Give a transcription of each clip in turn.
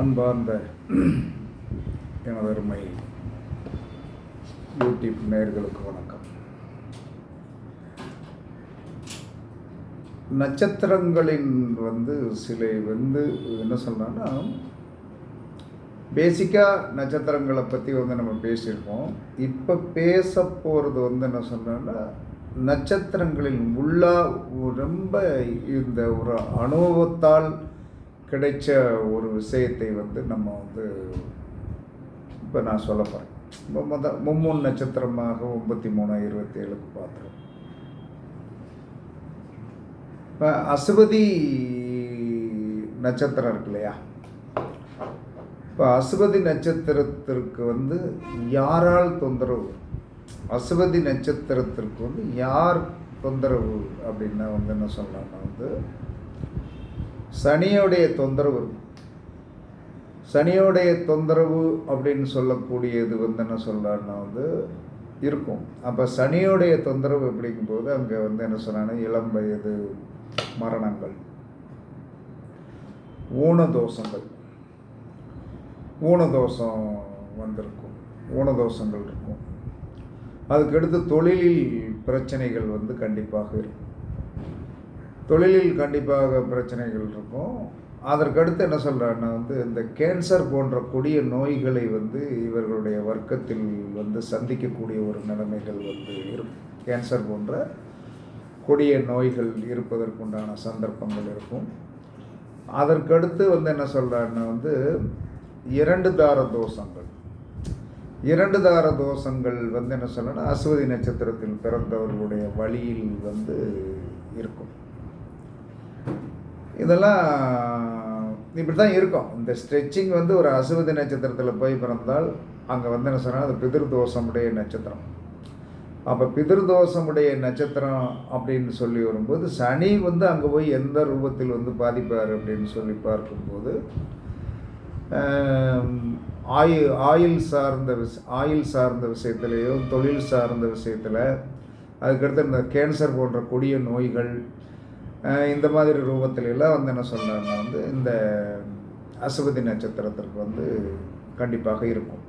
அன்பார்ந்த எனதருமை யூடியூப் நேயர்களுக்கு வணக்கம். நட்சத்திரங்களின் சிலை என்ன சொல்கிறோன்னா, பேசிக்காக நட்சத்திரங்களை பற்றி நம்ம பேசியிருக்கோம். இப்போ பேச போகிறது என்ன சொல்கிறோன்னா, நட்சத்திரங்களின் ரொம்ப இந்த ஒரு அனுபவத்தால் கிடைச்ச ஒரு விஷயத்தை நம்ம இப்போ நான் சொல்ல போகிறேன். இப்போ மும்மூணு நட்சத்திரமாக 93, 27க்கு பார்த்துருவோம். இப்போ அசுவதி நட்சத்திரம் இருக்கு இல்லையா? இப்போ அசுவதி நட்சத்திரத்திற்கு யாரால் தொந்தரவு? அசுவதி நட்சத்திரத்திற்கு யார் தொந்தரவு அப்படின்னா என்ன சொல்லலாம்னா, சனியோடைய தொந்தரவு இருக்கும். சனியோடைய தொந்தரவு அப்படின்னு சொல்லக்கூடியது என்ன சொல்லலாம்னா இருக்கும். அப்போ சனியோடைய தொந்தரவு அப்படிங்கும்போது அங்கே என்ன சொன்னாங்கன்னா, இளம் வயது மரணங்கள், ஊனதோஷங்கள், ஊனதோஷம் வந்திருக்கும், ஊனதோஷங்கள் இருக்கும். அதுக்கடுத்து தொழிலில் பிரச்சனைகள் கண்டிப்பாக இருக்கும். தொழிலில் கண்டிப்பாக பிரச்சனைகள் இருக்கும். அதற்கடுத்து என்ன சொல்கிறாங்கன்னா, இந்த கேன்சர் போன்ற கொடிய நோய்களை இவர்களுடைய வர்க்கத்தில் சந்திக்கக்கூடிய ஒரு நிலைமைகள் இருக்கும். கேன்சர் போன்ற கொடிய நோய்கள் இருப்பதற்குண்டான சந்தர்ப்பங்கள் இருக்கும். அதற்கடுத்து என்ன சொல்கிறாங்கன்னா, 2 தார தோஷங்கள். 2 தார தோஷங்கள் என்ன சொல்லணும்னா, அசுவதி நட்சத்திரத்தில் பிறந்தவர்களுடைய வழியில் இருக்கும். இதெல்லாம் இப்படி தான் இருக்கும். இந்த ஸ்ட்ரெச்சிங் ஒரு அசுவதி நட்சத்திரத்தில் போய் பிறந்தால் அங்கே என்ன சொன்னால், அது பிதிர்தோஷமுடைய நட்சத்திரம். அப்போ பிதிர்தோஷமுடைய நட்சத்திரம் அப்படின்னு சொல்லி வரும்போது, சனி அங்கே போய் எந்த ரூபத்தில் பாதிப்பார் அப்படின்னு சொல்லி பார்க்கும்போது, ஆயில் சார்ந்த விஷயத்துலேயும் தொழில் சார்ந்த விஷயத்தில், அதுக்கடுத்து இந்த கேன்சர் போன்ற கொடிய நோய்கள், இந்த மாதிரி ரூபத்திலெல்லாம் என்ன சொல்கிறாங்கன்னா, இந்த அசுவதி நட்சத்திரத்திற்கு கண்டிப்பாக இருக்கும்.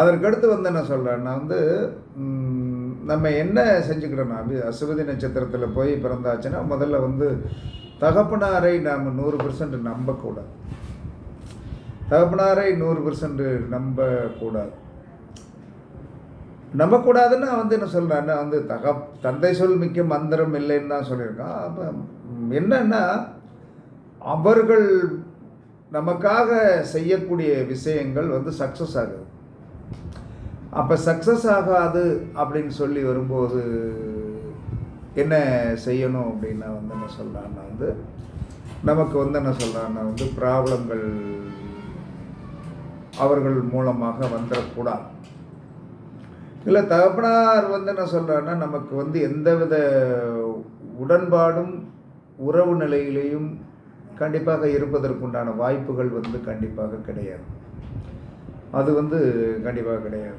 அதற்கடுத்து என்ன சொல்கிறேன்னா, நம்ம என்ன செஞ்சுக்கிட்டோம்னா, அசுவதி நட்சத்திரத்தில் போய் பிறந்தாச்சுன்னா முதல்ல தகப்பனாரை நாம் 100% நம்பக்கூடாது. தகப்பனாரை 100% நம்பக்கூடாதுன்னு என்ன சொல்கிறான்னா, தந்தை சொல் மிக்க மந்திரம் இல்லைன்னு தான் சொல்லியிருக்கான். அப்போ என்னன்னா, அவர்கள் நமக்காக செய்யக்கூடிய விஷயங்கள் சக்ஸஸ் ஆகுது. அப்போ சக்ஸஸ் ஆகாது அப்படின்னு சொல்லி வரும்போது என்ன செய்யணும் அப்படின்னா என்ன சொல்கிறான்னா, நமக்கு என்ன சொல்கிறான்னா, ப்ராப்ளங்கள் அவர்கள் மூலமாக வந்துடக்கூடாது. இல்லை தகப்பனார் என்ன சொல்கிறான்னா, நமக்கு எந்தவித உடன்பாடும் உறவு நிலையிலையும் கண்டிப்பாக இருப்பதற்குண்டான வாய்ப்புகள் கண்டிப்பாக கிடையாது. அது கண்டிப்பாக கிடையாது.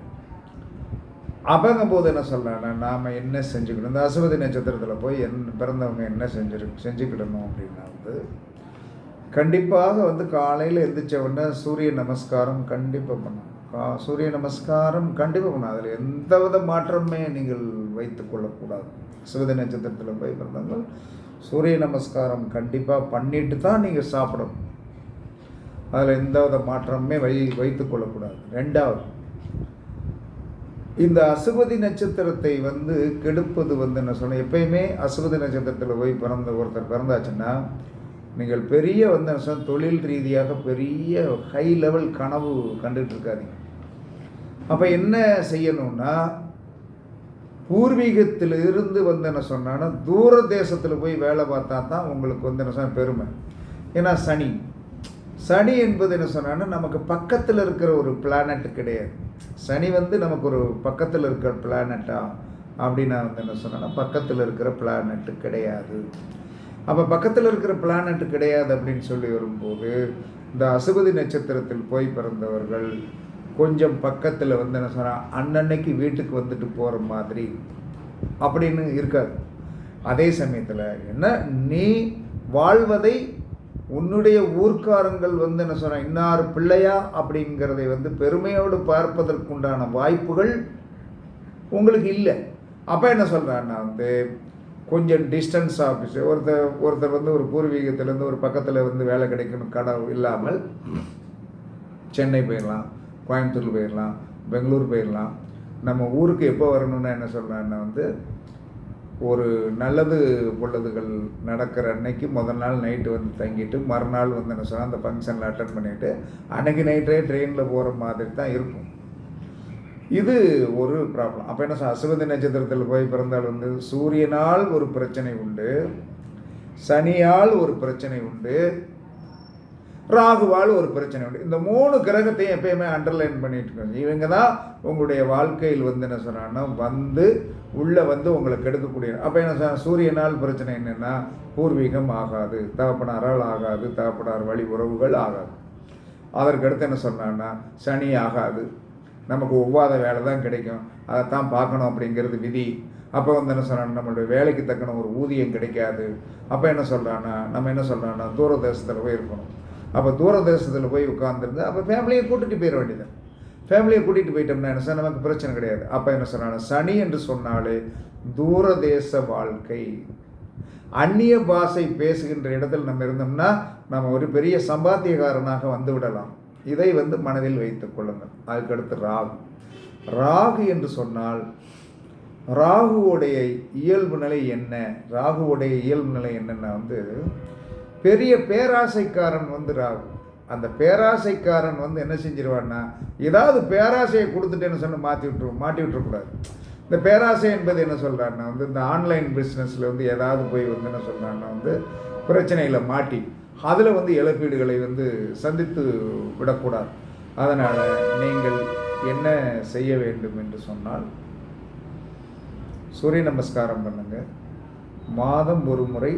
அப்போங்கும்போது என்ன சொல்கிறான்னா, நாம் என்ன செஞ்சுக்கணும், இந்த அசுவதி நட்சத்திரத்தில் போய் பிறந்தவங்க என்ன செஞ்சுக்கிடணும் அப்படின்னா, கண்டிப்பாக காலையில் எந்திரிச்ச உடனே சூரிய நமஸ்காரம் கண்டிப்பாக பண்ணணும். சூரிய நமஸ்காரம் கண்டிப்பாக பண்ணணும். அதில் எந்தவித மாற்றமே நீங்கள் வைத்து கொள்ளக்கூடாது. அசுவதி நட்சத்திரத்தில் போய் பிறந்தவங்க சூரிய நமஸ்காரம் கண்டிப்பாக பண்ணிட்டு தான் நீங்கள் சாப்பிடணும். அதில் எந்தவித மாற்றமே வைத்து கொள்ளக்கூடாது. 2வது, இந்த அசுவதி நட்சத்திரத்தை கெடுப்பது என்ன சொன்னால், எப்பயுமே அசுவதி நட்சத்திரத்தில் போய் ஒருத்தர் பிறந்தாச்சுன்னா, நீங்கள் பெரிய தொழில் ரீதியாக பெரிய ஹை லெவல் கனவு கண்டுகிட்டு இருக்காதீங்க. அப்போ என்ன செய்யணும்னா, பூர்வீகத்தில் இருந்து என்ன சொன்னான்னா, தூர தேசத்தில் போய் வேலை பார்த்தா தான் உங்களுக்கு என்ன சொன்ன பெருமை. ஏன்னா சனி என்பது என்ன சொன்னான்னா, நமக்கு பக்கத்தில் இருக்கிற ஒரு பிளானட் கிடையாது. சனி நமக்கு ஒரு பக்கத்தில் இருக்கிற பிளானட்டா அப்படின்னா என்ன சொன்னா, பக்கத்தில் இருக்கிற பிளானட்டு கிடையாது. அப்போ பக்கத்தில் இருக்கிற பிளானட்டு கிடையாது அப்படின்னு சொல்லி வரும்போது, இந்த அசுவதி நட்சத்திரத்தில் போய் பிறந்தவர்கள் கொஞ்சம் பக்கத்தில் என்ன சொன்னால், அன்னன்னைக்கு வீட்டுக்கு வந்துட்டு போகிற மாதிரி அப்படின்னு இருக்காது. அதே சமயத்தில் என்ன, நீ வாழ்வதை உன்னுடைய ஊர்க்காரங்கள் வந்து என்ன சொல்கிறாங்க, இன்னார் பிள்ளையா அப்படிங்கிறதை வந்து பெருமையோடு பார்ப்பதற்குண்டான வாய்ப்புகள் உங்களுக்கு இல்லை. அப்போ என்ன சொல்கிறான்னா வந்து கொஞ்சம் டிஸ்டன்ஸ் ஆஃபீஸ் ஒருத்தர் வந்து ஒரு பூர்வீகத்திலேருந்து ஒரு பக்கத்தில் வந்து வேலை கிடைக்கணும் கனவு இல்லாமல் சென்னை போயிடலாம், கோயம்புத்தூர் போயிடலாம், பெங்களூர் போயிடலாம். நம்ம ஊருக்கு எப்போ வரணும்னா என்ன சொல்கிறான்னா வந்து ஒரு நல்லது பொழுதுகள் நடக்கிற அன்னைக்கு முதல் நாள் நைட்டு வந்து தங்கிட்டு மறுநாள் வந்து என்ன சொன்னால் அந்த ஃபங்க்ஷனில் அட்டன் பண்ணிவிட்டு அன்றைக்கி நைட்டே ட்ரெயினில் போகிற மாதிரி தான் இருக்கும். இது ஒரு ப்ராப்ளம். அப்போ என்ன அசுவதி நட்சத்திரத்தில் போய் பிறந்தால் வந்து சூரியனால் ஒரு பிரச்சனை உண்டு, சனியால் ஒரு பிரச்சனை உண்டு, ராகுவால் ஒரு பிரச்சனை உண்டு. இந்த 3 கிரகத்தையும் எப்பயுமே அண்டர்லைன் பண்ணிட்டு இருக்காங்க. இவங்க தான் உங்களுடைய வாழ்க்கையில் வந்து என்ன சொன்னாங்கன்னா வந்து உள்ளே வந்து உங்களை கெடுக்கக்கூடிய. அப்போ என்ன சூரியனால் பிரச்சனை என்னென்னா பூர்வீகம் ஆகாது, தகப்பனாரால் ஆகாது, தகப்பனார் வழி உறவுகள் ஆகாது. அதற்கடுத்து என்ன சொன்னான்னா சனி ஆகாது, நமக்கு ஒவ்வாத வேலை தான் கிடைக்கும், அதைத்தான் பார்க்கணும் அப்படிங்கிறது விதி. அப்போ வந்து என்ன சொல்கிறாங்க, நம்மளுடைய வேலைக்கு தக்கன ஒரு ஊதியம் கிடைக்காது. அப்போ என்ன சொல்கிறான்னா நம்ம என்ன சொல்கிறான்னா தூரதேசத்தில் போய் இருக்கணும். அப்போ தூரதேசத்தில் போய் உட்காந்துருந்து அப்போ ஃபேமிலியை கூட்டிகிட்டு போயிட வேண்டியது. ஃபேமிலியை கூட்டிகிட்டு போயிட்டோம்னா என்ன சார் நமக்கு பிரச்சனை கிடையாது. அப்போ என்ன சொல்கிறாங்க, சனி என்று சொன்னாலே தூரதேச வாழ்க்கை, அந்நிய பாஷை பேசுகின்ற இடத்தில் நம்ம இருந்தோம்னா நம்ம ஒரு பெரிய சம்பாத்தியக்காரனாக வந்து விடலாம். இதை வந்து மனதில் வைத்துக் கொள்ளுங்கள். அதுக்கடுத்து ராகு என்று சொன்னால் ராகுவோடைய இயல்பு நிலை என்ன? ராகுவோடைய இயல்பு நிலை என்னென்னா வந்து பெரிய பேராசைக்காரன் வந்து ராகு. அந்த பேராசைக்காரன் வந்து என்ன செஞ்சிருவான்னா ஏதாவது பேராசையை கொடுத்துட்டேன்னு சொன்ன மாட்டி விட்டுறக்கூடாது. இந்த பேராசை என்பது என்ன சொல்கிறான்னா வந்து இந்த ஆன்லைன் பிஸ்னஸில் வந்து ஏதாவது போய் வந்து என்ன சொல்கிறான்னா வந்து பிரச்சனையில் மாட்டி அதில் வந்து இழப்பீடுகளை வந்து சந்தித்து விடக்கூடாது. அதனால் நீங்கள் என்ன செய்ய வேண்டும் என்று சொன்னால் சூரிய நமஸ்காரம் பண்ணுங்கள், மாதம் ஒரு முறை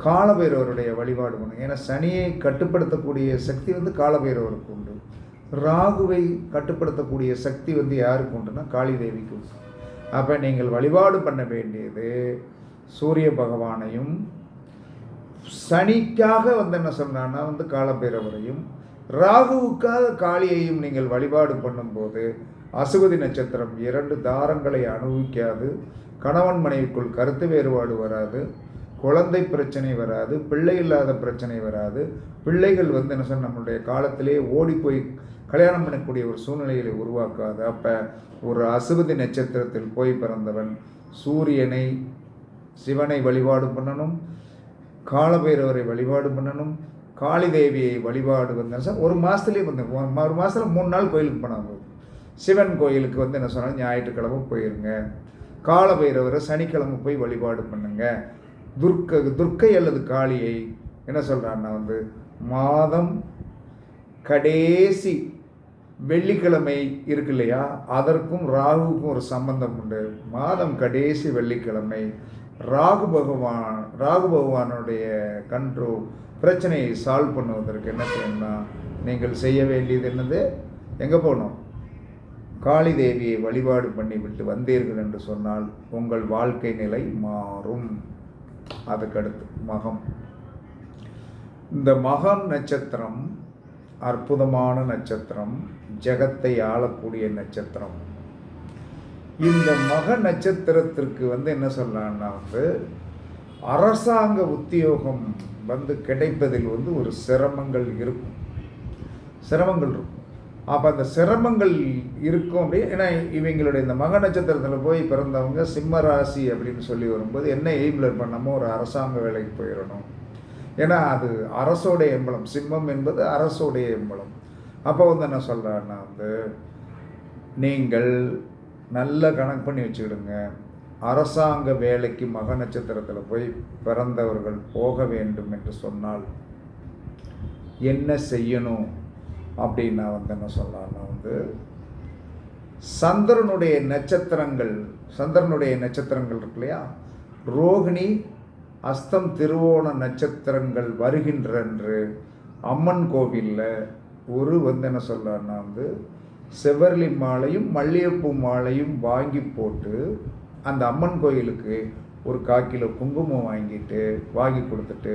காலபைரவருடைய வழிபாடு பண்ணுங்க. ஏன்னா சனியை கட்டுப்படுத்தக்கூடிய சக்தி வந்து காலபைரவருக்கு உண்டு, ராகுவை கட்டுப்படுத்தக்கூடிய சக்தி வந்து யாருக்கு உண்டுன்னா காளி தேவிக்கு உண்டு. அப்போ நீங்கள் வழிபாடு பண்ண வேண்டியது சூரிய பகவானையும், சனிக்காக வந்து என்ன சொன்னான்னா வந்து காலபைரவரையும், ராகுவுக்காக காளியையும் நீங்கள் வழிபாடு பண்ணும்போது அசுவதி நட்சத்திரம் 2 தாரங்களை அனுபவிக்காது, கணவன் மனைவிக்குள் கருத்து வேறுபாடு வராது, குழந்தை பிரச்சனை வராது, பிள்ளை இல்லாத பிரச்சனை வராது, பிள்ளைகள் வந்து என்ன சொன்ன நம்மளுடைய காலத்திலே ஓடி போய் கல்யாணம் பண்ணக்கூடிய ஒரு சூழ்நிலைகளை உருவாக்காது. அப்போ ஒரு அசுவதி நட்சத்திரத்தில் போய் பிறந்தவன் சூரியனை சிவனை வழிபாடு பண்ணணும், காலபைரவரை வழிபாடு பண்ணணும், காளி தேவியை வழிபாடு வந்து ஒரு மாதத்துலேயே வந்து ஒரு மாதத்தில் 3 நாள் கோயிலுக்கு போனாங்க. சிவன் கோயிலுக்கு வந்து என்ன சொன்னால் ஞாயிற்றுக்கிழமை போயிருங்க, காலபைரவரை சனிக்கிழமை போய் வழிபாடு பண்ணுங்க, துர்க்கை அல்லது காளியை என்ன சொல்கிறான்னா வந்து மாதம் கடைசி வெள்ளிக்கிழமை இருக்கு இல்லையா, அதற்கும் ராகுவுக்கும் ஒரு சம்பந்தம் உண்டு. மாதம் கடைசி வெள்ளிக்கிழமை ராகு பகவானுடைய கண்ட்ரோல் பிரச்சனையை சால்வ் பண்ணுவதற்கு என்ன செய்யணும்னா நீங்கள் செய்ய வேண்டியது என்னது, எங்கே போகணும், காளி தேவியை வழிபாடு பண்ணிவிட்டு வந்தீர்கள் என்று சொன்னால் உங்கள் வாழ்க்கை நிலை மாறும். அதுக்கடுத்து மகம். இந்த மகம் நட்சத்திரம் அற்புதமான நட்சத்திரம், ஜெகத்தை ஆளக்கூடிய நட்சத்திரம். இந்த மக நட்சத்திரத்திற்கு வந்து என்ன சொல்லலாம்னா வந்து அரசாங்க உத்தியோகம் வந்து கிடைப்பதில் வந்து ஒரு சிரமங்கள் இருக்கும். அப்போ அந்த சிரமங்கள் இருக்கும். அப்படி ஏன்னா இவங்களுடைய இந்த மக நட்சத்திரத்தில் போய் பிறந்தவங்க சிம்ம ராசி அப்படின்னு சொல்லி வரும்போது என்ன எய்மில் இருப்பாங்க, நம்ம ஒரு அரசாங்க வேலைக்கு போயிடணும். ஏன்னா அது அரசோடைய எம்பளம், சிம்மம் என்பது அரசோடைய எம்பளம். அப்போ வந்து என்ன சொல்கிறான்னா வந்து நீங்கள் நல்ல கணக்கு பண்ணி வச்சுக்கிடுங்க, அரசாங்க வேலைக்கு மக நட்சத்திரத்தில் போய் பிறந்தவர்கள் போக வேண்டும் என்று சொன்னால் என்ன செய்யணும் அப்படின்னா வந்து என்ன சொல்லலாம்னா வந்து சந்திரனுடைய நட்சத்திரங்கள் இருக்கு இல்லையா, ரோகிணி அஸ்தம் திருவோண நட்சத்திரங்கள் வருகின்றன்று அம்மன் கோவிலில் ஒரு வந்து என்ன சொல்லலாம்னா வந்து செவ்வரளி மாலையும் மல்லிகைப்பூ மாலையும் வாங்கி போட்டு அந்த அம்மன் கோயிலுக்கு ஒரு 1/4 கிலோ குங்குமம் வாங்கி கொடுத்துட்டு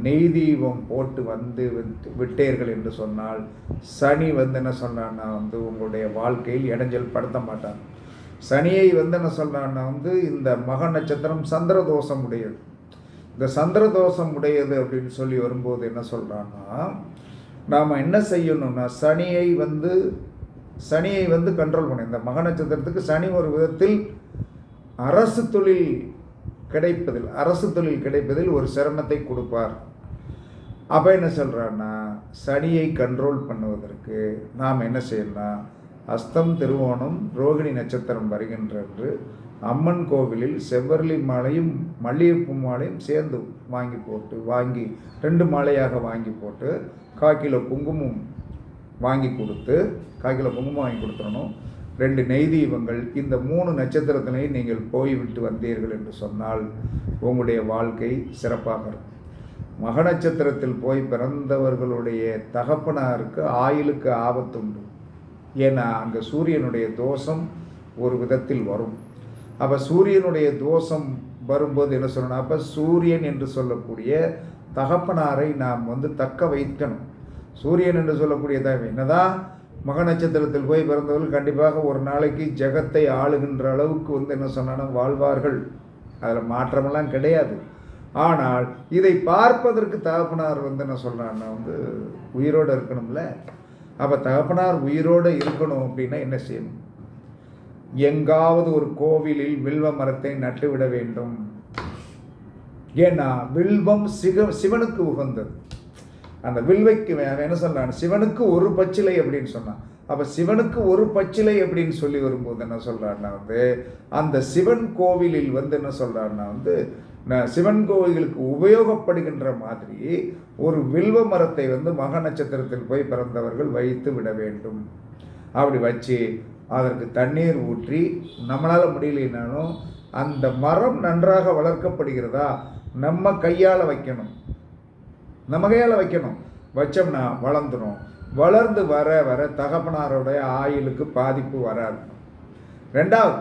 நெய் தீபம் போட்டு விட்டீர்கள் என்று சொன்னால் சனி என்ன சொல்கிறான்னா உங்களுடைய வாழ்க்கையில் இடைஞ்சல் படுத்த மாட்டான். சனியை என்ன சொல்கிறான்னா இந்த மக நட்சத்திரம் சந்திர தோஷம் உடையது. இந்த சந்திர தோஷம் உடையது அப்படின்னு சொல்லி வரும்போது என்ன சொல்கிறான்னா, நாம் என்ன செய்யணும்னா சனியை கண்ட்ரோல் பண்ண. இந்த மக நட்சத்திரத்துக்கு சனி ஒரு விதத்தில் அரசு தொழில் கிடைப்பதில் ஒரு சிரமத்தை கொடுப்பார். அப்போ என்ன சொல்கிறான்னா, சனியை கண்ட்ரோல் பண்ணுவதற்கு நாம் என்ன செய்யலாம், அஸ்தம் திருவோணம் ரோகிணி நட்சத்திரம் வருகின்றது அம்மன் கோவிலில் செவ்வரளி மாலையும் மல்லிகைப்பூ மாலையும் சேர்ந்து வாங்கி 2 மாலையாக வாங்கி போட்டு 1/4 கிலோ குங்குமம் வாங்கி கொடுத்துடணும். 2 நெய் தீபங்கள் இந்த 3 நட்சத்திரத்திலையும் நீங்கள் போய்விட்டு வந்தீர்கள் என்று சொன்னால் உங்களுடைய வாழ்க்கை சிறப்பாக இருக்கும். மக நட்சத்திரத்தில் போய் பிறந்தவர்களுடைய தகப்பனாருக்கு ஆயுளுக்கு ஆபத்துண்டு. ஏன்னா அங்கே சூரியனுடைய தோஷம் ஒரு விதத்தில் வரும். அப்போ சூரியனுடைய தோஷம் வரும்போது என்ன சொல்லணும், அப்போ சூரியன் என்று சொல்லக்கூடிய தகப்பனாரை நாம் தக்க வைக்கணும். சூரியன் என்று சொல்லக்கூடிய என்னதான் மக நட்சத்திரத்தில் போய் பிறந்தவர்கள் கண்டிப்பாக ஒரு நாளைக்கு ஜெகத்தை ஆளுகின்ற அளவுக்கு என்ன சொன்னா வாழ்வார்கள். அதில் மாற்றமெல்லாம் கிடையாது. ஆனால் இதை பார்ப்பதற்கு தகப்பனார் என்ன சொல்கிறான்னா உயிரோடு இருக்கணும்ல. அப்போ தகப்பனார் உயிரோடு இருக்கணும் அப்படின்னா என்ன செய்யணும், எங்காவது ஒரு கோவிலில் வில்வ மரத்தை நட்டுவிட வேண்டும். ஏன்னா வில்வம் சிவனுக்கு உகந்தது. அந்த வில்வைக்கு என்ன சொல்றான், சிவனுக்கு ஒரு பச்சிலை அப்படின்னு சொன்னான். அப்போ சிவனுக்கு ஒரு பச்சிலை அப்படின்னு சொல்லி வரும்போது என்ன சொல்கிறான்னா அந்த சிவன் கோவிலில் என்ன சொல்கிறான்னா சிவன் கோவில்களுக்கு உபயோகப்படுகின்ற மாதிரி ஒரு வில்வ மரத்தை மக நட்சத்திரத்தில் போய் பிறந்தவர்கள் வைத்து விட வேண்டும். அப்படி வச்சு அதற்கு தண்ணீர் ஊற்றி, நம்மளால் முடியலைனாலும் அந்த மரம் நன்றாக வளர்க்கப்படுகிறதா நம்ம கையால் வைக்கணும். வச்சோம்னா வளர்ந்துடும். வளர்ந்து வர வர தகப்பனாருடைய ஆயுளுக்கு பாதிப்பு வராது. 2வது,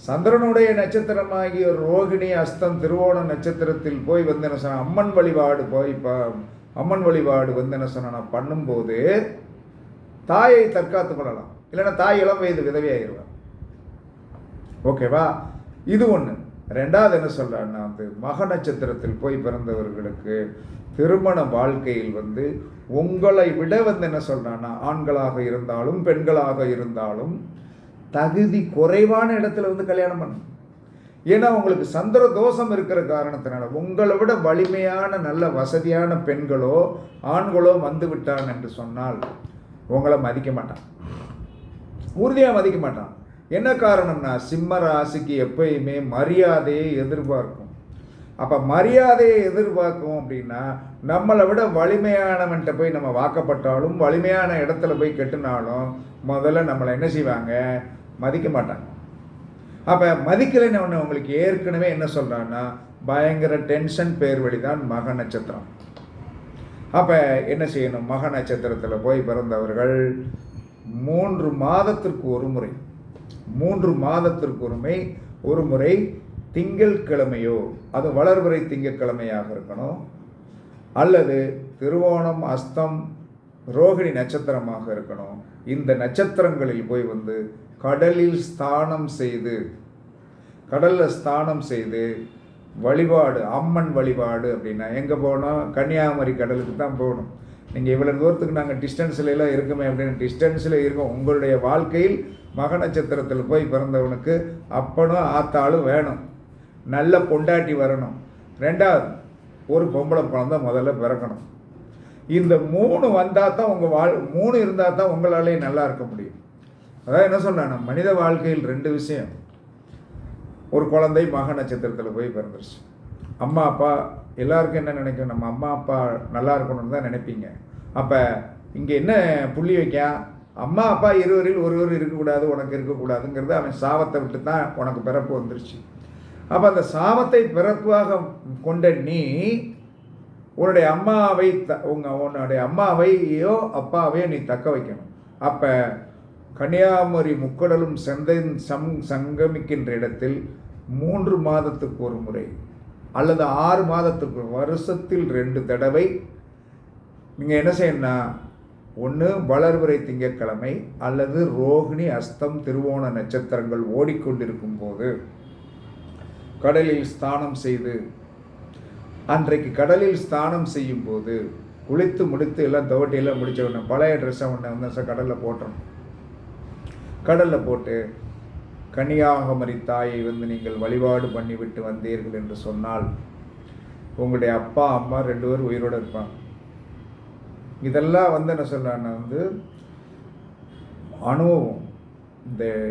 சந்திரனுடைய நட்சத்திரமாகிய ரோகிணி அஸ்தம் திருவோண நட்சத்திரத்தில் போய் என்ன சொன்ன அம்மன் வழிபாடு என்ன சொன்ன பண்ணும்போது தாயை தற்காத்து கொள்ளலாம். இல்லைன்னா தாய் இளம் வயது விதவியாகிடுவார். ஓகேவா? இது ஒன்று. 2வது என்ன சொல்கிறான்னா மக நட்சத்திரத்தில் போய் பிறந்தவர்களுக்கு திருமண வாழ்க்கையில் உங்களை விட என்ன சொல்கிறான்னா ஆண்களாக இருந்தாலும் பெண்களாக இருந்தாலும் தகுதி குறைவான இடத்துல கல்யாணம் பண்ணணும். ஏன்னா உங்களுக்கு சந்திர தோஷம் இருக்கிற காரணத்தினால உங்களை விட வலிமையான நல்ல வசதியான பெண்களோ ஆண்களோ விட்டான் என்று சொன்னால் உங்களை மதிக்க மாட்டான், உறுதியாக மதிக்க மாட்டான். என்ன காரணம்னா சிம்ம ராசிக்கு எப்பயுமே மரியாதையை எதிர்பார்க்கும். அப்போ மரியாதையை எதிர்பார்க்கும் அப்படின்னா நம்மளை விட வலிமையானவன்கிட்ட போய் நம்ம வாக்கப்பட்டாலும் வலிமையான இடத்துல போய் கெட்டினாலும் முதல்ல நம்மளை என்ன செய்வாங்க, மதிக்க மாட்டாங்க. அப்போ மதிக்கலைன்னு உங்களுக்கு ஏற்கனவே என்ன சொல்கிறான்னா பயங்கர டென்ஷன் பேர் வழி தான் மக நட்சத்திரம். அப்போ என்ன செய்யணும், மக நட்சத்திரத்தில் போய் பிறந்தவர்கள் 3 மாதத்திற்கு ஒரு முறை திங்கள் கிழமையோ, அது வளர்பிறை திங்கட்கிழமையாக இருக்கணும், அல்லது திருவோணம் அஸ்தம் ரோகிணி நட்சத்திரமாக இருக்கணும். இந்த நட்சத்திரங்களில் போய் கடலில் ஸ்தானம் செய்து வழிபாடு, அம்மன் வழிபாடு அப்படின்னா எங்கே போகணும், கன்னியாகுமரி கடலுக்கு தான் போகணும். நீங்கள் இவ்வளோ தூரத்துக்கு நாங்கள் டிஸ்டன்ஸ்லாம் இருக்கோமே அப்படின்னு டிஸ்டன்ஸில் இருக்கோம். உங்களுடைய வாழ்க்கையில் மக நட்சத்திரத்தில் போய் பிறந்தவனுக்கு அப்பனும் ஆத்தாளும் வேணும், நல்ல பொண்டாட்டி வரணும். 2வது ஒரு பொம்பளை குழந்தை முதல்ல பிறக்கணும். இந்த 3 வந்தால் தான் 3 இருந்தால் தான் உங்களாலே நல்லா இருக்க முடியும். அதான் என்ன சொன்னாங்க, மனித வாழ்க்கையில் 2 விஷயம். ஒரு குழந்தை மக நட்சத்திரத்தில் போய் பிறந்துருச்சு. அம்மா அப்பா எல்லாருக்கும் என்ன நினைக்கும், நம்ம அம்மா அப்பா நல்லா இருக்கணும்னு தான் நினைப்பீங்க. அப்போ இங்கே என்ன புள்ளி வைக்க, அம்மா அப்பா இருவரில் ஒருவர் இருக்கக்கூடாது, உனக்கு இருக்கக்கூடாதுங்கிறது அவன் சாபத்தை விட்டு தான் உனக்கு பிறப்பு வந்துருச்சு. அப்போ அந்த சாபத்தை பிறப்பாக கொண்ட நீ உன்னுடைய அம்மாவையோ அப்பாவையோ நீ தக்க வைக்கணும். அப்போ கன்னியாகுமரி முக்கடலும் சங்கமிக்கின்ற இடத்தில் 3 மாதத்துக்கு ஒரு முறை அல்லது 6 மாதத்துக்கு வருஷத்தில் 2 தடவை நீங்கள் என்ன செய்யணும்னா, ஒன்று வளர்பிறை திங்கட்கிழமை அல்லது ரோகிணி அஸ்தம் திருவோண நட்சத்திரங்கள் ஓடிக்கொண்டிருக்கும் போது கடலில் ஸ்நானம் செய்து, அன்றைக்கு கடலில் ஸ்நானம் செய்யும் போது குளித்து முடித்து எல்லாம் துவட்டியெல்லாம் முடிச்ச உடனே பழைய ட்ரெஸ்ஸை ஒன்று கடலில் போட்டுறணும். கடலில் போட்டு கன்னியாகுமரி தாயை நீங்கள் வழிபாடு பண்ணிவிட்டு வந்தீர்கள் என்று சொன்னால் உங்களுடைய அப்பா அம்மா 2 பேரும் உயிரோடு இருப்பாங்க. இதெல்லாம் என்ன சொல்கிறான்னா அனுபவம்,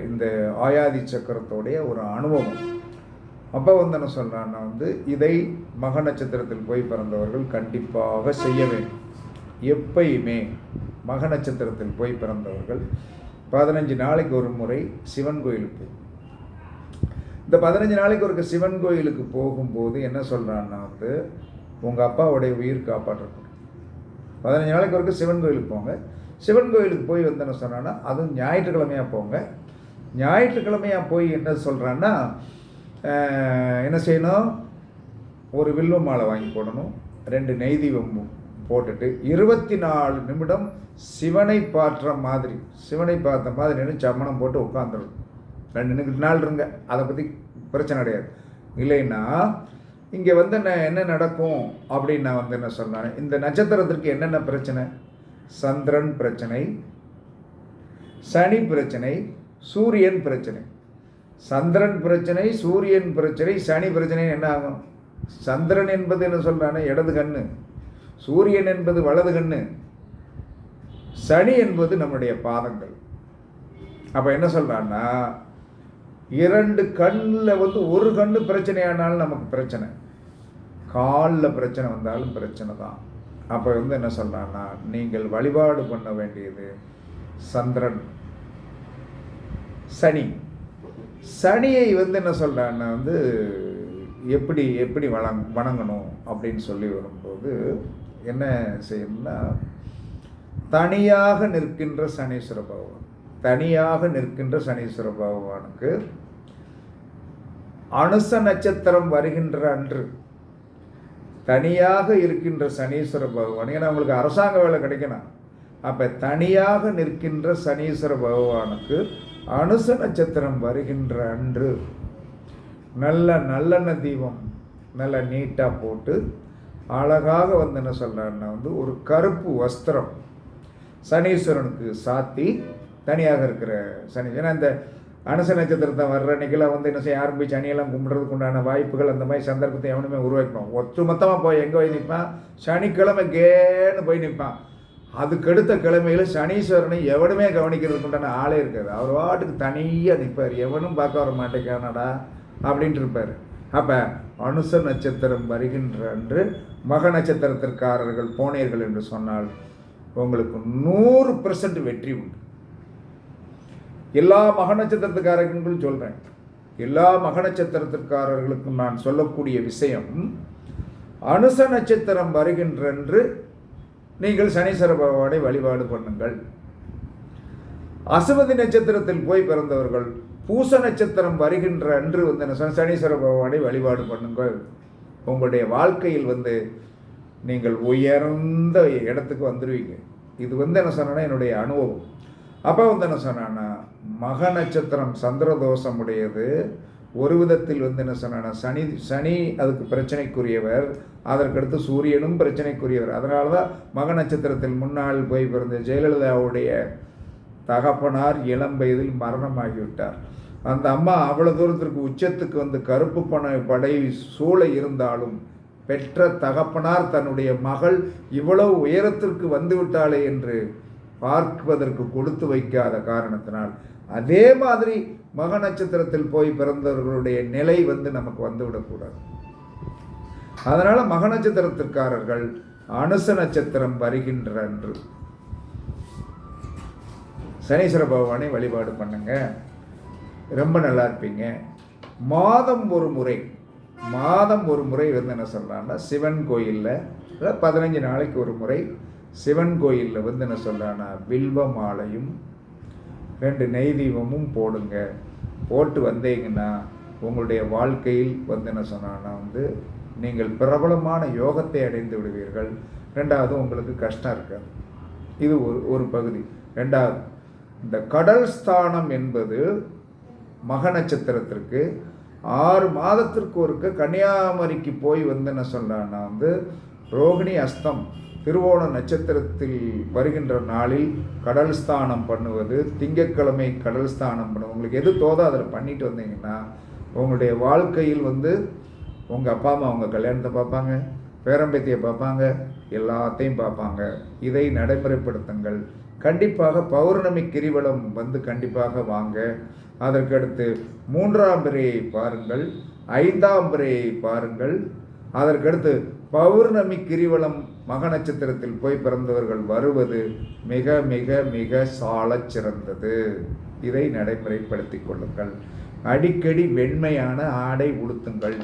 இந்த ஆயாதி சக்கரத்தோடைய ஒரு அனுபவம். அப்போ என்ன சொல்கிறான்னா இதை மக நட்சத்திரத்தில் போய் பிறந்தவர்கள் கண்டிப்பாக செய்ய வேண்டும். எப்பயுமே மக நட்சத்திரத்தில் போய் பிறந்தவர்கள் 15 நாளைக்கு ஒரு முறை சிவன் கோயிலுக்கு, இந்த 15 நாளைக்கு ஒரு சிவன் கோயிலுக்கு போகும்போது என்ன சொல்கிறான்னா உங்கள் அப்பாவுடைய உயிர் காப்பாற்றப்படும். 15 நாளைக்கு ஒரு சிவன் கோயிலுக்கு போங்க. சிவன் கோயிலுக்கு போய் என்ன சொன்னான்னா, அதுவும் ஞாயிற்றுக்கிழமையாக போங்க. ஞாயிற்றுக்கிழமையாக போய் என்ன சொல்கிறான்னா, என்ன செய்யணும், ஒரு வில்வ மாலை வாங்கி போடணும், 2 நெய் தீபம் போட்டுட்டு 24 நிமிடம் சிவனை பார்த்த மாதிரி சமணம் போட்டு உட்காந்துடணும். 2 நாள் இருங்க, அதை பற்றி பிரச்சனை கிடையாது. இல்லைன்னா இங்கே என்ன நடக்கும் அப்படின்னு நான் என்ன சொன்னேன், இந்த நட்சத்திரத்திற்கு என்னென்ன பிரச்சனை, சந்திரன் பிரச்சனை, சனி பிரச்சனை, சூரியன் பிரச்சனை. சந்திரன் பிரச்சனை, சூரியன் பிரச்சனை, சனி பிரச்சனை. என்ன ஆகும், சந்திரன் என்பது என்ன சொல்கிறானே இடது கண்ணு, சூரியன் என்பது வலது கண்ணு, சனி என்பது நம்முடைய பாதங்கள். அப்போ என்ன சொல்கிறான்னா, 2 கண்ணில் ஒரு கண்ணு பிரச்சனையானாலும் நமக்கு பிரச்சனை, காலில் பிரச்சனை வந்தாலும் பிரச்சனை தான். அப்போ என்ன சொல்கிறான்னா, நீங்கள் வழிபாடு பண்ண வேண்டியது சந்திரன், சனி. சனியை என்ன சொல்கிறான்னா எப்படி எப்படி வணங்கணும் அப்படின்னு சொல்லி வரும்போது என்ன செய்யணும்னா, தனியாக நிற்கின்ற சனீஸ்வர பகவான், தனியாக நிற்கின்ற சனீஸ்வர பகவானுக்கு அனுச நட்சத்திரம் வருகின்ற அன்று தனியாக இருக்கின்ற சனீஸ்வர பகவான், ஏன்னா உங்களுக்கு அரசாங்க வேலை கிடைக்கணும். அப்போ தனியாக நிற்கின்ற சனீஸ்வர பகவானுக்கு அனுச நட்சத்திரம் வருகின்ற அன்று நல்லெண்ணெய் தீபம் நல்லா நீட்டாக போட்டு அழகாக என்ன சொல்கிறான்னா ஒரு கருப்பு வஸ்திரம் சனீஸ்வரனுக்கு சாத்தி, தனியாக இருக்கிற சனி, ஏன்னா இந்த அனுச நட்சத்திரத்தை வர்ற அன்னைக்கெல்லாம் என்ன செய்ய, யாரும் போய் சனியெல்லாம் கும்பிட்றதுக்கு உண்டான வாய்ப்புகள் அந்த மாதிரி சந்தர்ப்பத்தை எவனுமே உருவாக்கணும். ஒட்டுமொத்தமாக போய் எங்கே போய் நிற்பான், சனிக்கிழமை கேன்னு போய் நிற்பான். அதுக்கடுத்த கிழமையில் சனீஸ்வரனை எவனுமே கவனிக்கிறதுக்கு உண்டான ஆளே இருக்காது. அவர் வாட்டுக்கு தனியாக நிற்பார், எவனும் பார்க்க வர மாட்டேங்கானடா அப்படின்ட்டு இருப்பார். அப்போ அனுச நட்சத்திரம் வருகின்ற அன்று மக நட்சத்திரத்திற்காரர்கள் போனீர்கள் என்று சொன்னால் உங்களுக்கு 100% வெற்றி உண்டு. எல்லா மக நட்சத்திரத்துக்காரர்களும் சொல்கிறேன், எல்லா மக நட்சத்திரத்திற்காரர்களுக்கும் நான் சொல்லக்கூடிய விஷயம், அனுச நட்சத்திரம் வருகின்றன்று நீங்கள் சனீஸ்வர பகவானை வழிபாடு பண்ணுங்கள். அசுவதி நட்சத்திரத்தில் போய் பிறந்தவர்கள் பூச நட்சத்திரம் வருகின்ற அன்று சனீஸ்வர பகவானை வழிபாடு பண்ணுங்கள். உங்களுடைய வாழ்க்கையில் நீங்கள் உயர்ந்த இடத்துக்கு வந்துடுவீங்க. இது என்ன சொன்னா என்னுடைய அனுபவம். அப்போ என்ன சொன்னான்னா, மக நட்சத்திரம் சந்திரதோஷம் உடையது. ஒரு விதத்தில் என்ன சொன்னா, சனி அதுக்கு பிரச்சனைக்குரியவர், அதற்கடுத்து சூரியனும் பிரச்சனைக்குரியவர். அதனால தான் மக நட்சத்திரத்தில் முன்னாள் போய் பிறந்த ஜெயலலிதாவுடைய தகப்பனார் இளம் வயதில் மரணமாகிவிட்டார். அந்த அம்மா அவ்வளோ தூரத்திற்கு உச்சத்துக்கு கருப்பு படை சூழ இருந்தாலும் பெற்ற தகப்பனார் தன்னுடைய மகள் இவ்வளவு உயரத்திற்கு வந்துவிட்டாளே என்று பார்ப்பதற்கு கொடுத்து வைக்காத காரணத்தினால், அதே மாதிரி மக நட்சத்திரத்தில் போய் பிறந்தவர்களுடைய நிலை நமக்கு வந்துவிடக்கூடாது. அதனால் மக நட்சத்திரத்திற்காரர்கள் அனுச நட்சத்திரம் வருகின்ற அன்று சனீஸ்வர பகவானை வழிபாடு பண்ணுங்க, ரொம்ப நல்லா இருப்பீங்க. மாதம் ஒரு முறை என்ன சொல்கிறான்னா, சிவன் கோயிலில் 15 நாளைக்கு ஒரு முறை சிவன் கோயிலில் என்ன சொல்கிறான்னா, வில்வ மாலையும் 2 நெய் தீபமும் போடுங்க. போட்டு வந்தீங்கன்னா உங்களுடைய வாழ்க்கையில் என்ன சொன்னான்னா நீங்கள் பிரபலமான யோகத்தை அடைந்து விடுவீர்கள். ரெண்டாவது, உங்களுக்கு கஷ்டம் இருக்காது. இது ஒரு பகுதி. ரெண்டாவது, இந்த கடல் ஸ்தானம் என்பது மக நட்சத்திரத்திற்கு 6 மாதத்திற்கு ஒருக்க கன்னியாகுமரிக்கு போய் என்ன சொல்கிறான்னா ரோகிணி அஸ்தம் திருவோண நட்சத்திரத்தில் வருகின்ற நாளில் கடல் ஸ்தானம் பண்ணுவது, திங்கட்கிழமை கடல் ஸ்தானம் பண்ணுவது, உங்களுக்கு எது தோதோ அதில் பண்ணிட்டு வந்தீங்கன்னா உங்களுடைய வாழ்க்கையில் உங்கள் அப்பா அம்மா உங்கள் கல்யாணத்தை பார்ப்பாங்க, பேரம்பேத்தியை பார்ப்பாங்க, எல்லாத்தையும் பார்ப்பாங்க. இதை நடைமுறைப்படுத்துங்கள். கண்டிப்பாக பௌர்ணமி கிரிவலம் கண்டிப்பாக வாங்க. அதற்கடுத்து 3ஆம் பிறையை பாருங்கள், 5ஆம் பிறையை பாருங்கள். அதற்கடுத்து பௌர்ணமி கிரிவலம் மக நட்சத்திரத்தில் போய் பிறந்தவர்கள் வருவது மிக மிக மிக சாலச் சிறந்தது. இதை நடைமுறைப்படுத்திக் கொள்ளுங்கள். அடிக்கடி வெண்மையான ஆடை உடுத்துங்கள்,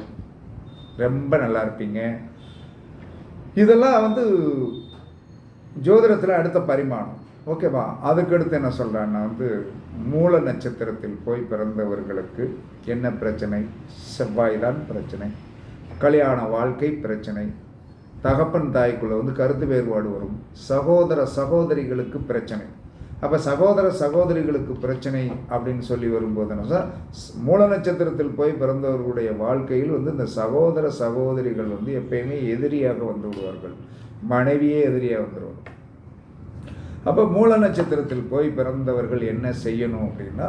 ரொம்ப நல்லா இருப்பீங்க. இதெல்லாம் ஜோதிடத்தில் அடுத்த பரிமாணம். ஓகேவா? அதுக்கடுத்து என்ன சொல்கிறான்னா மூல நட்சத்திரத்தில் போய் பிறந்தவர்களுக்கு என்ன பிரச்சனை? செவ்வாய் தான் பிரச்சனை. கல்யாண வாழ்க்கை பிரச்சனை. தகப்பன் தாய்க்குள்ளே கருத்து வேறுபாடு வரும். சகோதர சகோதரிகளுக்கு பிரச்சனை. அப்போ சகோதர சகோதரிகளுக்கு பிரச்சனை அப்படின்னு சொல்லி வரும்போது மூல நட்சத்திரத்தில் போய் பிறந்தவர்களுடைய வாழ்க்கையில் இந்த சகோதர சகோதரிகள் எப்பயுமே எதிரியாக வந்து விடுவார்கள். மனைவியே எதிரியாக வந்துடுவாங்க. அப்போ மூல நட்சத்திரத்தில் போய் பிறந்தவர்கள் என்ன செய்யணும் அப்படின்னா,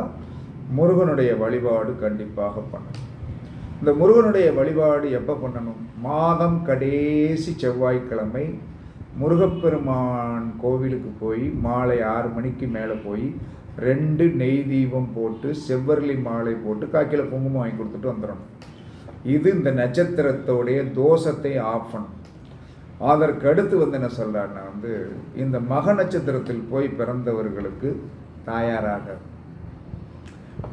முருகனுடைய வழிபாடு கண்டிப்பாக பண்ணணும். இந்த முருகனுடைய வழிபாடு எப்போ பண்ணணும்? மாதம் கடைசி செவ்வாய்க்கிழமை முருகப்பெருமான் கோவிலுக்கு போய் மாலை 6 மணிக்கு மேலே போய் 2 நெய் தீபம் போட்டு செவ்வரளி மாலை போட்டு காக்கியில் குங்குமம் வாங்கி கொடுத்துட்டு வந்துடணும். இது இந்த நட்சத்திரத்தோடைய தோஷத்தை ஆஃப் பண்ணும். அதற்கு அடுத்து என்ன சொல்கிறான்னா இந்த மக நட்சத்திரத்தில் போய் பிறந்தவர்களுக்கு தாயாராக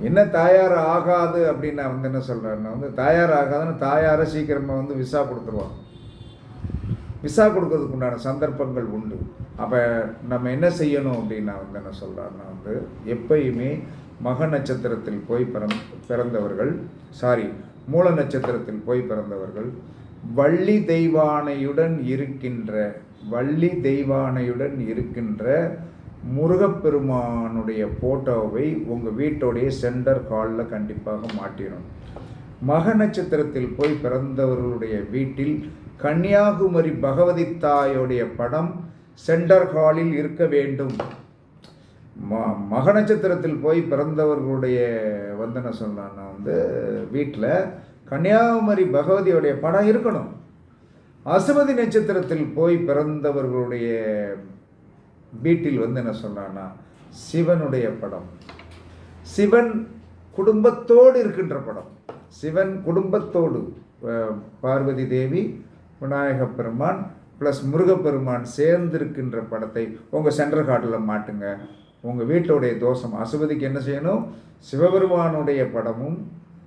என்ன தயார் ஆகாது அப்படின்னு நான் என்ன சொல்கிறேன்னா தயார் ஆகாதுன்னு தாயாரை சீக்கிரமாக விசா கொடுத்துருவாங்க. விசா கொடுக்கறதுக்கு உண்டான சந்தர்ப்பங்கள் உண்டு. அப்போ நம்ம என்ன செய்யணும் அப்படின்னா என்ன சொல்கிறான்னா எப்பயுமே மக நட்சத்திரத்தில் போய் பிறந்தவர்கள் மூல நட்சத்திரத்தில் போய் பிறந்தவர்கள் வள்ளி தெய்வானையுடன் இருக்கின்ற முருகப்பெருமானுடைய ஃபோட்டோவை உங்கள் வீட்டோடைய சென்டர் ஹாலில் கண்டிப்பாக மாட்டிடணும். மக நட்சத்திரத்தில் போய் பிறந்தவர்களுடைய வீட்டில் கன்னியாகுமரி பகவதி தாயோடைய படம் சென்டர் ஹாலில் இருக்க வேண்டும். மக நட்சத்திரத்தில் போய் பிறந்தவர்களுடைய என்ன சொன்னான்னா வீட்டில் கன்னியாகுமரி பகவதியோடைய படம் இருக்கணும். அசுமதி நட்சத்திரத்தில் போய் பிறந்தவர்களுடைய வீட்டில் என்ன சொன்னான்னா சிவனுடைய படம், சிவன் குடும்பத்தோடு இருக்கின்ற படம், சிவன் குடும்பத்தோடு பார்வதி தேவி, விநாயக பெருமான் ப்ளஸ் முருகப்பெருமான் சேர்ந்திருக்கின்ற படத்தை உங்கள் சென்ட்ரல் ஹார்ட்டில் மாட்டுங்க. உங்கள் வீட்டோடைய தோஷம். அசுமதிக்கு என்ன செய்யணும்? சிவபெருமானுடைய படமும்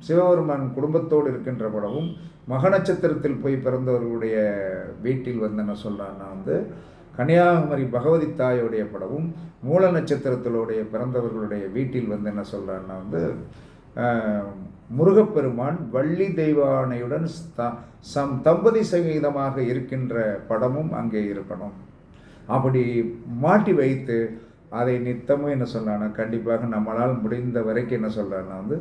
சிவபெருமான் குடும்பத்தோடு இருக்கின்ற படமும், மக நட்சத்திரத்தில் போய் பிறந்தவர்களுடைய வீட்டில் என்ன சொல்கிறான்னா கன்னியாகுமரி பகவதி தாயோடைய படமும், மூல நட்சத்திரத்திலுடைய பிறந்தவர்களுடைய வீட்டில் என்ன சொல்கிறான்னா முருகப்பெருமான் வள்ளி தெய்வானையுடன் தம்பதி சங்கீதமாக இருக்கின்ற படமும் அங்கே இருக்கணும். அப்படி மாட்டி வைத்து அதை நித்தமும் என்ன சொல்கிறான்னா கண்டிப்பாக நம்மளால் முடிந்த வரைக்கும் என்ன சொல்கிறான்னா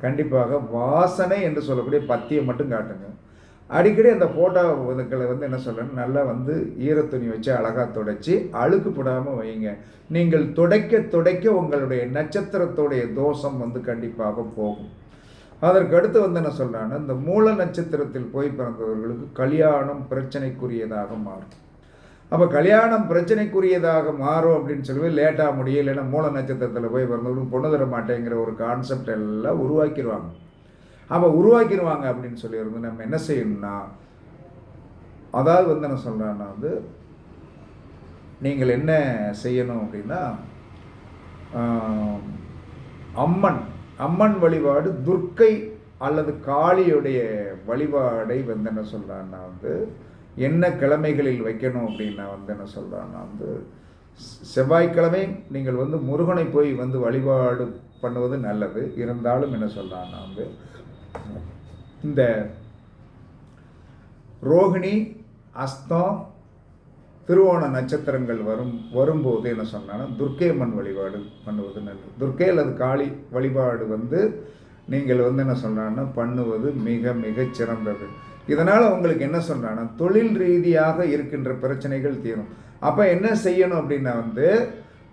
கண்டிப்பாக வாசனை என்று சொல்லக்கூடிய பத்தியை மட்டும் காட்டுங்க. அடிக்கடி அந்த ஃபோட்டோ இதுக்களை என்ன சொல்கிறேன்னு நல்லா ஈரத்துணி வச்சு அழகாக துடைச்சி அழுக்கு போடாமல் வைங்க. நீங்கள் துடைக்க உங்களுடைய நட்சத்திரத்தோடைய தோஷம் கண்டிப்பாக போகும். அதற்கு அடுத்து என்ன சொல்கிறான்னா இந்த மூல நட்சத்திரத்தில் போய் பிறந்தவர்களுக்கு கல்யாணம் பிரச்சனைக்குரியதாக மாறும். அப்போ கல்யாணம் பிரச்சனைக்குரியதாக மாறும் அப்படின்னு சொல்லி லேட்டாக முடியும், இல்லைன்னா மூல நட்சத்திரத்தில் போய் பிறந்தவர்களுக்கு பொண்ணு தர மாட்டேங்கிற ஒரு கான்செப்ட் எல்லாம் உருவாக்கிடுவாங்க. அப்போ உருவாக்கிடுவாங்க அப்படின்னு சொல்லி நம்ம என்ன செய்யணும்னா, அதாவது என்ன சொல்கிறேன்னா நீங்கள் என்ன செய்யணும் அப்படின்னா அம்மன் வழிபாடு, துர்க்கை அல்லது காளியுடைய வழிபாடை என்ன சொல்கிறான்னா என்ன கிழமைகளில் வைக்கணும் அப்படின்னா என்ன சொல்கிறான்னா செவ்வாய்க்கிழமை நீங்கள் முருகனை போய் வழிபாடு பண்ணுவது நல்லது. இருந்தாலும் என்ன சொல்கிறான்னா இந்த ரோகிணி, அஸ்தம், திருவோண நட்சத்திரங்கள் வரும்போது என்ன சொன்னான்னா துர்க்கை அம்மன் வழிபாடு பண்ணுவது நல்லது. துர்க்கை அல்லது காளி வழிபாடு நீங்கள் என்ன சொல்கிறான்னா பண்ணுவது மிக மிக சிறந்தது. இதனால் உங்களுக்கு என்ன சொல்கிறான்னா தொழில் ரீதியாக இருக்கின்ற பிரச்சனைகள் தீரும். அப்போ என்ன செய்யணும் அப்படின்னா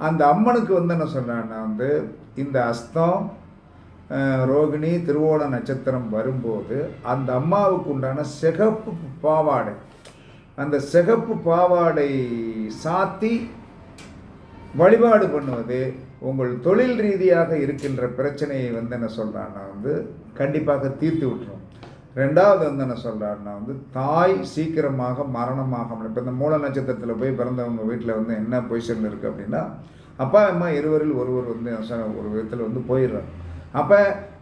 அந்த அம்மனுக்கு என்ன சொல்கிறான்னா இந்த அஸ்தம், ரோகிணி, திருவோண நட்சத்திரம் வரும்போது அந்த அம்மாவுக்கு உண்டான சிகப்பு பாவாடை, அந்த சிகப்பு பாவாடை சாத்தி வழிபாடு பண்ணுவது உங்கள் தொழில் ரீதியாக இருக்கின்ற பிரச்சனையை என்ன சொல்கிறான்னா கண்டிப்பாக தீர்த்து விட்டுரும். ரெண்டாவது என்ன சொல்கிறாருன்னா தாய் சீக்கிரமாக மரணமாக, இப்போ இந்த மூல நட்சத்திரத்தில் போய் பிறந்தவங்க வீட்டில் என்ன பொசிஷன் இருக்குது அப்படின்னா அப்பா அம்மா இருவரில் ஒருவர் ஒரு விதத்தில் போயிடுறாங்க. அப்போ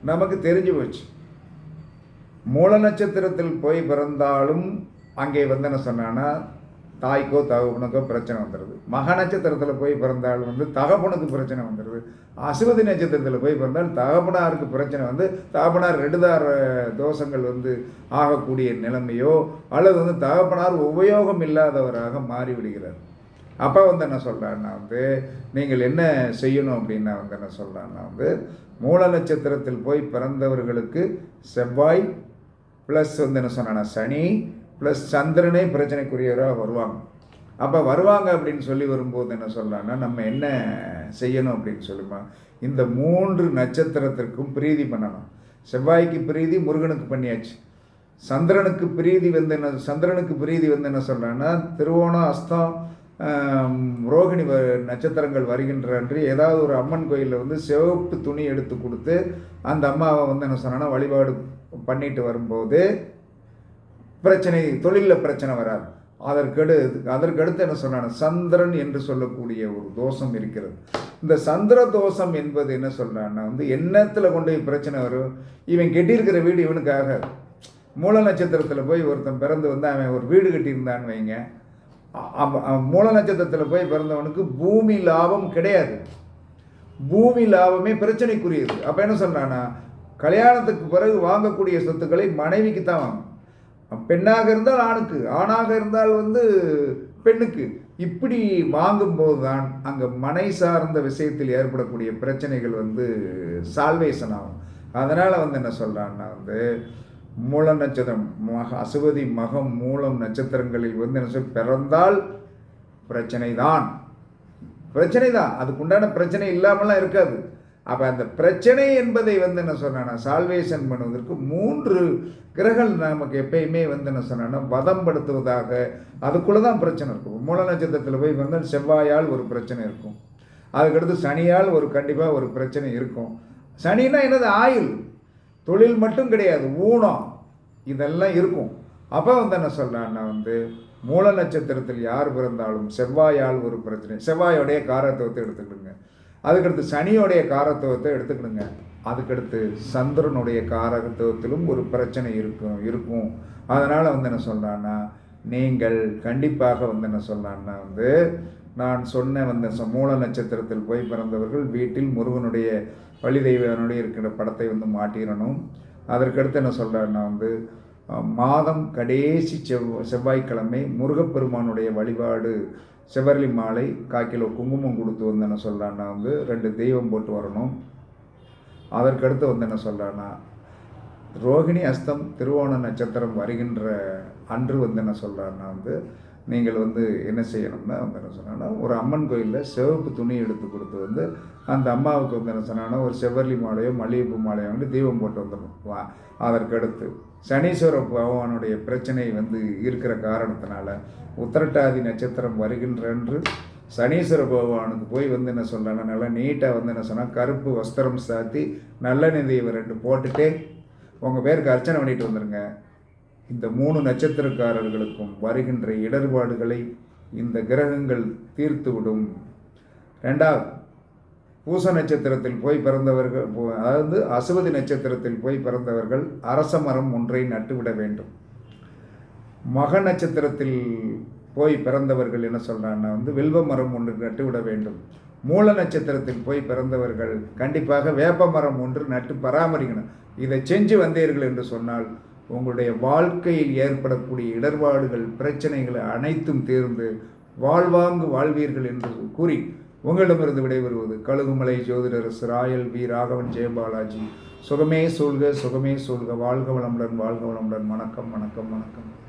நமக்கு தெரிஞ்சு போச்சு, மூல நட்சத்திரத்தில் போய் பிறந்தாலும் அங்கே என்ன சொன்னான்னா தாய்க்கோ தகப்பனுக்கோ பிரச்சனை வந்துடுது. மக நட்சத்திரத்தில் போய் பிறந்தாலும் தகப்பனுக்கு பிரச்சனை வந்துடுது. அசுவதி நட்சத்திரத்தில் போய் பிறந்தால் தகப்பனாருக்கு பிரச்சனை தகப்பனார் 2 தார தோஷங்கள் ஆகக்கூடிய நிலைமையோ அல்லது தகப்பனார் உபயோகம் இல்லாதவராக மாறிவிடுகிறார். அப்போ என்ன சொல்கிறான்னா நீங்கள் என்ன செய்யணும் அப்படின்னா என்ன சொல்கிறான்னா மூல நட்சத்திரத்தில் போய் பிறந்தவர்களுக்கு செவ்வாய் ப்ளஸ் என்ன சொன்னான்னா சனி ப்ளஸ் சந்திரனே பிரச்சனைக்குரியவராக வருவாங்க. அப்போ வருவாங்க அப்படின்னு சொல்லி வரும்போது என்ன சொல்லலான்னா நம்ம என்ன செய்யணும் அப்படின்னு சொல்லுமா இந்த 3 நட்சத்திரத்திற்கும் பிரீதி பண்ணணும். செவ்வாய்க்கு பிரீதி முருகனுக்கு பண்ணியாச்சு. சந்திரனுக்கு பிரீதி சந்திரனுக்கு பிரீதி என்ன சொல்கிறான்னா திருவோணம், அஸ்தம், ரோகிணி நட்சத்திரங்கள் வருகின்ற அன்று ஏதாவது ஒரு அம்மன் கோயிலில் சிவப்பு துணி எடுத்து கொடுத்து அந்த அம்மாவை என்ன சொன்னான்னா வழிபாடு பண்ணிட்டு வரும்போது பிரச்சனை, தொழிலில் பிரச்சனை வராது. அதற்கடுத்து என்ன சொன்னான சந்திரன் என்று சொல்லக்கூடிய ஒரு தோஷம் இருக்கிறது. இந்த சந்திர தோஷம் என்பது என்ன சொல்றான்னா எண்ணத்தில் கொண்டு போய் பிரச்சனை வரும். இவன் கெட்டியிருக்கிற வீடு இவனுக்காக. மூல நட்சத்திரத்தில் போய் ஒருத்தன் பிறந்து அவன் ஒரு வீடு கட்டியிருந்தான்னு வைங்க, மூல நட்சத்திரத்தில் போய் பிறந்தவனுக்கு பூமி லாபம் கிடையாது. பூமி லாபமே பிரச்சனைக்குரியது. அப்போ என்ன சொல்றான்னா கல்யாணத்துக்கு பிறகு வாங்கக்கூடிய சொத்துக்களை மனைவிக்கு தான் வாங்கும். பெண்ணாக இருந்தால் ஆணுக்கு, ஆணாக இருந்தால் பெண்ணுக்கு. இப்படி வாங்கும்போது தான் அங்கே மனை சார்ந்த விஷயத்தில் ஏற்படக்கூடிய பிரச்சனைகள் சால்வேஷன் ஆகும். அதனால் என்ன சொல்கிறான்னா மூல நட்சத்திரம், அசுவதி, மகம், மூலம் நட்சத்திரங்களில் என்ன பிறந்தால் பிரச்சனை தான். அதுக்குண்டான பிரச்சனை இல்லாமலாம் இருக்காது. அப்போ அந்த பிரச்சனை என்பதை என்ன சொன்னான்னா சால்வேஷன் பண்ணுவதற்கு 3 கிரகங்கள் நமக்கு எப்பயுமே என்ன சொன்னான்னா வதம்படுத்துவதாக, அதுக்குள்ளே தான் பிரச்சனை இருக்கும். மூல நட்சத்திரத்தில் போய் செவ்வாயால் ஒரு பிரச்சனை இருக்கும். அதுக்கடுத்து சனியால் கண்டிப்பாக ஒரு பிரச்சனை இருக்கும். சனின்னா என்னது? ஆயுள், தொழில் மட்டும் கிடையாது, ஊனம், இதெல்லாம் இருக்கும். அப்போ என்ன சொல்கிறான்னா மூல நட்சத்திரத்தில் யார் பிறந்தாலும் செவ்வாயால் ஒரு பிரச்சனை, செவ்வாயோடைய காரத்துவத்தை எடுத்துக்கிடுங்க. அதுக்கடுத்து சனியோடைய காரத்துவத்தை எடுத்துக்கணுங்க. அதுக்கடுத்து சந்திரனுடைய காரத்துவத்திலும் ஒரு பிரச்சனை இருக்கும். அதனால் என்ன சொல்கிறான்னா நீங்கள் கண்டிப்பாக என்ன சொல்கிறான்னா நான் சொன்ன மூல நட்சத்திரத்தில் போய் பிறந்தவர்கள் வீட்டில் முருகனுடைய வழி தெய்வனுடைய இருக்கிற படத்தை மாட்டிடணும். அதற்கடுத்து என்ன சொல்கிறான்னா மாதம் கடைசி செவ்வாய்க்கிழமை முருகப்பெருமானுடைய வழிபாடு, செவ்வரளி மாலை, 1/4 கிலோ குங்குமம் கொடுத்து என்ன சொல்கிறான்னா 2 தெய்வம் போட்டு வரணும். அதற்கடுத்து என்ன சொல்கிறான்னா ரோகிணி, அஸ்தம், திருவோண நட்சத்திரம் வருகின்ற அன்று என்ன சொல்கிறான்னா நீங்கள் என்ன செய்யணும்னா என்ன சொன்னான்னா ஒரு அம்மன் கோயிலில் சிவப்பு துணி எடுத்து கொடுத்து அந்த அம்மாவுக்கு என்ன சொன்னான்னா ஒரு செவ்வரளி மாலையோ மல்லிகைப்பூ மாலையோ தீபம் போட்டு வந்துடணும். அதற்கடுத்து சனீஸ்வர பகவானுடைய பிரச்சனை இருக்கிற காரணத்தினால உத்திரட்டாதி நட்சத்திரம் வருகின்ற அன்று சனீஸ்வர பகவானுக்கு போய் என்ன சொல்கிறாங்கன்னா நல்லா நீட்டாக என்ன சொன்னால் கருப்பு வஸ்திரம் சாத்தி நல்லெண்ணெய் தீபம் 2 போட்டுட்டு உங்கள் பேருக்கு அர்ச்சனை பண்ணிட்டு வந்துடுங்க. இந்த 3 நட்சத்திரக்காரர்களுக்கும் வருகின்ற இடர்பாடுகளை இந்த கிரகங்கள் தீர்த்துவிடும். 2வது பூச நட்சத்திரத்தில் போய் பிறந்தவர்கள், அதாவது அசுவதி நட்சத்திரத்தில் போய் பிறந்தவர்கள் அரச மரம் ஒன்றை நட்டுவிட வேண்டும். மக நட்சத்திரத்தில் போய் பிறந்தவர்கள் என்ன சொல்கிறான்னா வில்வ மரம் ஒன்று நட்டுவிட வேண்டும். மூல நட்சத்திரத்தில் போய் பிறந்தவர்கள் கண்டிப்பாக வேப்ப மரம் ஒன்று நட்டு பராமரிக்கணும். இதை செஞ்சு வந்தீர்கள் என்று சொன்னால் உங்களுடைய வாழ்க்கையில் ஏற்படக்கூடிய இடர்பாடுகள், பிரச்சனைகள் அனைத்தும் தீர்ந்து வாழ்வாங்கு வாழ்வீர்கள் என்று கூறி உங்களிடமிருந்து விடைபெறுவது கழுகுமலை ஜோதிடர் ராயல் வி ராகவன் ஜெயபாலாஜி. சுகமே சொல்க, சுகமே சொல்க. வாழ்க வளமுடன், வாழ்க வளமுடன். வணக்கம், வணக்கம், வணக்கம்.